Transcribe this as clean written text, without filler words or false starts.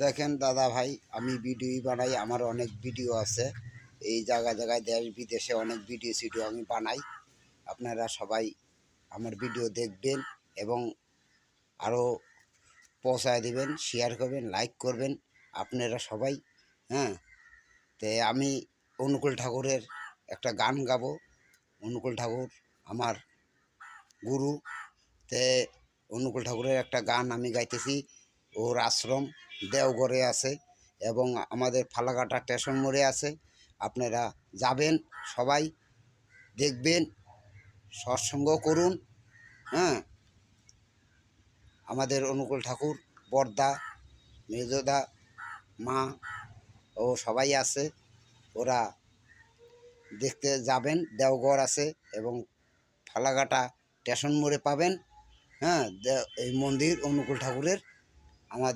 দেখেন দাদা ভাই, আমি ভিডিও বানাই, আমার অনেক ভিডিও আছে। এই জায়গায় জায়গায় দেশ বিদেশে অনেক ভিডিও আমি বানাই। আপনারা সবাই আমার ভিডিও দেখবেন এবং আরও পৌঁছায় দিবেন, শেয়ার করবেন, লাইক করবেন আপনারা সবাই। হ্যাঁ, তে আমি অনুকূল ঠাকুরের একটা গান গাবো। অনুকূল ঠাকুর আমার গুরু। তে অনুকূল ঠাকুরের একটা গান আমি গাইতেছি। ওর আশ্রম দেওঘরে আছে এবং আমাদের ফালাকাটা স্টেশন মোড়ে আছে। আপনারা যাবেন, সবাই দেখবেন, সৎসঙ্গ করুন। হ্যাঁ, আমাদের অনুকূল ঠাকুর বর্দা, মেজদা, মা ও সবাই আছে। ওরা দেখতে যাবেন, দেওঘর আছে এবং ফালাকাটা স্টেশন মোড়ে পাবেন। হ্যাঁ, এই মন্দির অনুকূল ঠাকুরের আমাদের